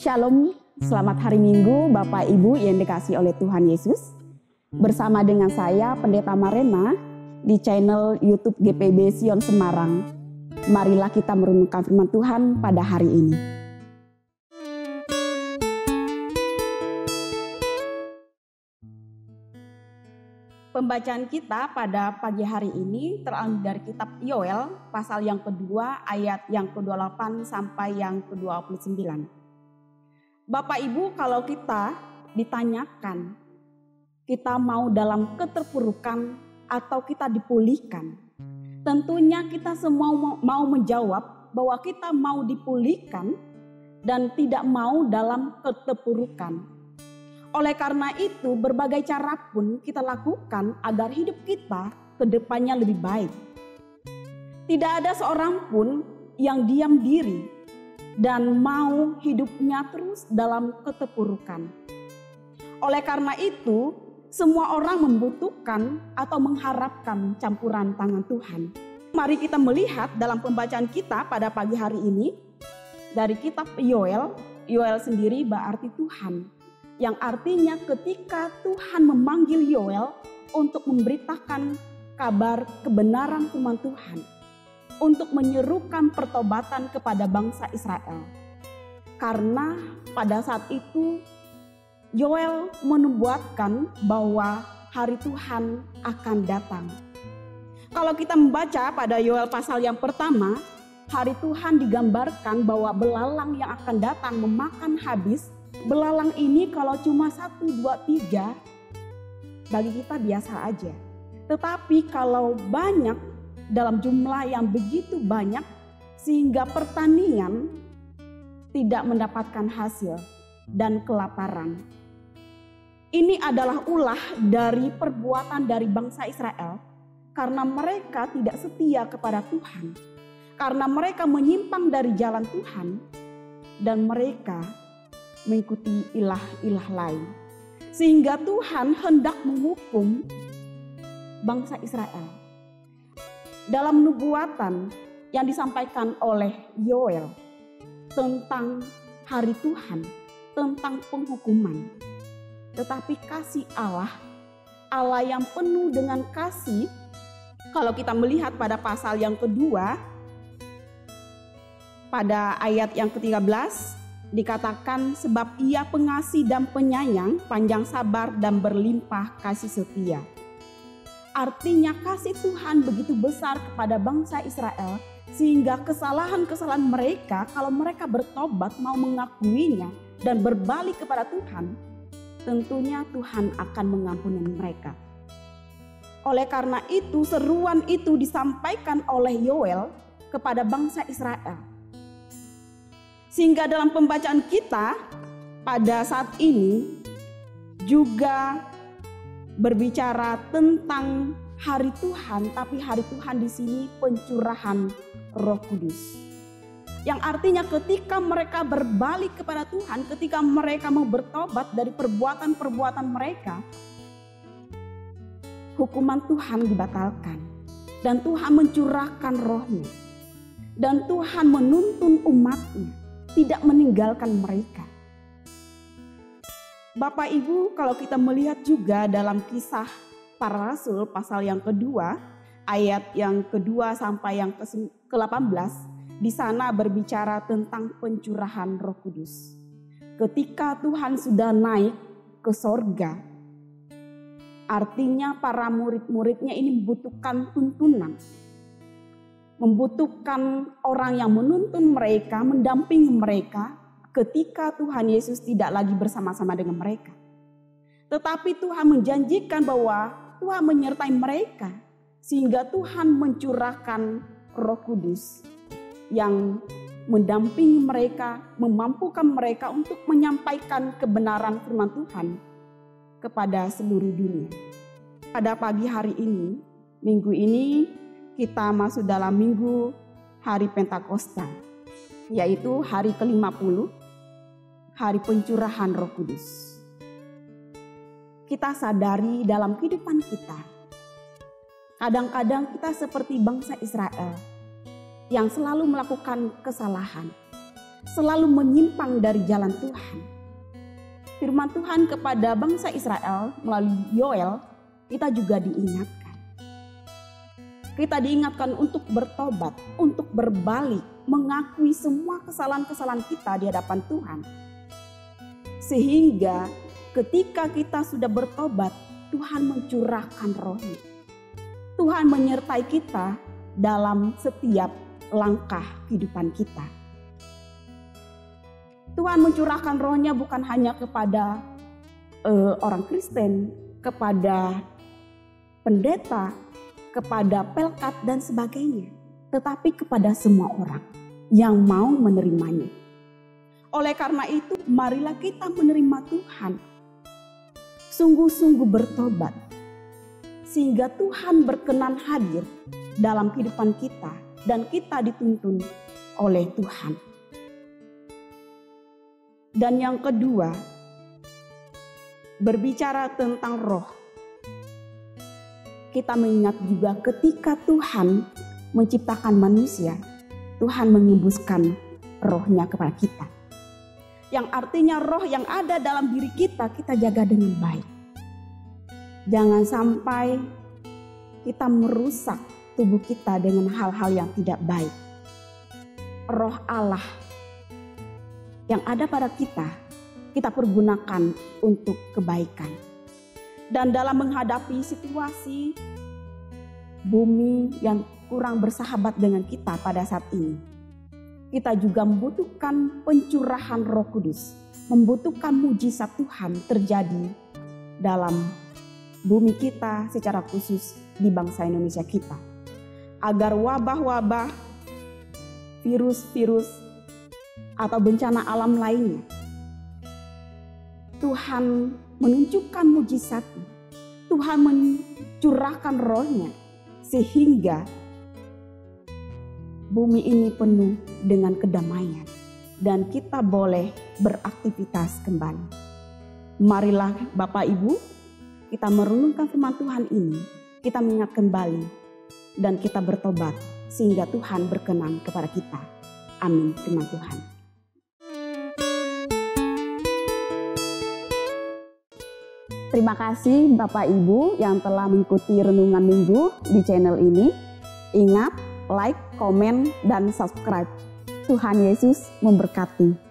Shalom, selamat hari Minggu Bapak Ibu yang dikasihi oleh Tuhan Yesus. Bersama dengan saya Pendeta Marema di channel YouTube GPB Sion Semarang. Marilah kita merenungkan firman Tuhan pada hari ini. Pembacaan kita pada pagi hari ini terambil dari kitab Yoel pasal yang kedua ayat yang ke-28 sampai yang ke-29. Bapak Ibu, kalau kita ditanyakan, kita mau dalam keterpurukan atau kita dipulihkan? Tentunya kita semua mau menjawab bahwa kita mau dipulihkan dan tidak mau dalam keterpurukan. Oleh karena itu, berbagai cara pun kita lakukan agar hidup kita ke depannya lebih baik. Tidak ada seorang pun yang diam diri dan mau hidupnya terus dalam keterpurukan. Oleh karena itu, semua orang membutuhkan atau mengharapkan campuran tangan Tuhan. Mari kita melihat dalam pembacaan kita pada pagi hari ini dari kitab Yoel. Yoel sendiri berarti Tuhan, yang artinya ketika Tuhan memanggil Yoel untuk memberitakan kabar kebenaran firman Tuhan, untuk menyerukan pertobatan kepada bangsa Israel. Karena pada saat itu Yoel menubuatkan bahwa hari Tuhan akan datang. Kalau kita membaca pada Yoel pasal yang pertama, hari Tuhan digambarkan bahwa belalang yang akan datang memakan habis. Belalang ini kalau cuma 1, 2, 3 bagi kita biasa aja. Tetapi kalau banyak, dalam jumlah yang begitu banyak sehingga pertanian tidak mendapatkan hasil dan kelaparan. Ini adalah ulah dari perbuatan dari bangsa Israel karena mereka tidak setia kepada Tuhan. Karena mereka menyimpang dari jalan Tuhan dan mereka mengikuti ilah-ilah lain. Sehingga Tuhan hendak menghukum bangsa Israel. Dalam nubuatan yang disampaikan oleh Yoel tentang hari Tuhan, tentang penghukuman. Tetapi kasih Allah, Allah yang penuh dengan kasih, kalau kita melihat pada pasal yang kedua, pada ayat yang ke-13, dikatakan sebab ia pengasih dan penyayang, panjang sabar dan berlimpah kasih setia. Artinya kasih Tuhan begitu besar kepada bangsa Israel sehingga kesalahan-kesalahan mereka, kalau mereka bertobat mau mengakuinya dan berbalik kepada Tuhan, tentunya Tuhan akan mengampuni mereka. Oleh karena itu seruan itu disampaikan oleh Yoel kepada bangsa Israel. Sehingga dalam pembacaan kita pada saat ini juga berbicara tentang hari Tuhan, tapi hari Tuhan di sini pencurahan Roh Kudus. Yang artinya ketika mereka berbalik kepada Tuhan, ketika mereka mau bertobat dari perbuatan-perbuatan mereka, hukuman Tuhan dibatalkan dan Tuhan mencurahkan Roh-Nya. Dan Tuhan menuntun umat-Nya tidak meninggalkan mereka. Bapak Ibu, kalau kita melihat juga dalam Kisah Para Rasul pasal yang kedua, ayat yang kedua sampai yang ke-18, di sana berbicara tentang pencurahan Roh Kudus. Ketika Tuhan sudah naik ke sorga, artinya para murid-muridnya ini membutuhkan tuntunan. Membutuhkan orang yang menuntun mereka, mendampingi mereka, ketika Tuhan Yesus tidak lagi bersama-sama dengan mereka. Tetapi Tuhan menjanjikan bahwa Tuhan menyertai mereka. Sehingga Tuhan mencurahkan Roh Kudus yang mendampingi mereka, memampukan mereka untuk menyampaikan kebenaran firman Tuhan kepada seluruh dunia. Pada pagi hari ini, minggu ini kita masuk dalam minggu hari Pentakosta, yaitu hari ke-50, hari pencurahan Roh Kudus. Kita sadari dalam kehidupan kita, kadang-kadang kita seperti bangsa Israel yang selalu melakukan kesalahan. selalu menyimpang dari jalan Tuhan. Firman Tuhan kepada bangsa Israel melalui Yoel, kita juga diingatkan. Kita diingatkan untuk bertobat, untuk berbalik, mengakui semua kesalahan-kesalahan kita di hadapan Tuhan. Sehingga ketika kita sudah bertobat, Tuhan mencurahkan Roh-Nya. Tuhan menyertai kita dalam setiap langkah kehidupan kita. Tuhan mencurahkan Roh-Nya bukan hanya kepada orang Kristen, kepada pendeta, kepada pelkat dan sebagainya, tetapi kepada semua orang yang mau menerimanya. Oleh karena itu, marilah kita menerima Tuhan, sungguh-sungguh bertobat, sehingga Tuhan berkenan hadir dalam kehidupan kita dan kita dituntun oleh Tuhan. Dan yang kedua, berbicara tentang roh. Kita mengingat juga ketika Tuhan menciptakan manusia, Tuhan mengembuskan Roh-Nya kepada kita. Yang artinya roh yang ada dalam diri kita, kita jaga dengan baik. Jangan sampai kita merusak tubuh kita dengan hal-hal yang tidak baik. Roh Allah yang ada pada kita, kita pergunakan untuk kebaikan. Dan dalam menghadapi situasi bumi yang kurang bersahabat dengan kita pada saat ini, kita juga membutuhkan pencurahan Roh Kudus, membutuhkan mujizat Tuhan terjadi dalam bumi kita, secara khusus di bangsa Indonesia kita. Agar wabah-wabah, virus-virus, atau bencana alam lainnya, Tuhan menunjukkan mujizat-Nya, Tuhan mencurahkan Roh-Nya, sehingga bumi ini penuh dengan kedamaian dan kita boleh beraktivitas kembali. Marilah Bapak Ibu, kita merenungkan firman Tuhan ini, kita mengingat kembali dan kita bertobat sehingga Tuhan berkenan kepada kita. Amin. Firman Tuhan. Terima kasih Bapak Ibu yang telah mengikuti renungan minggu di channel ini. Ingat, like, komen, dan subscribe. Tuhan Yesus memberkati.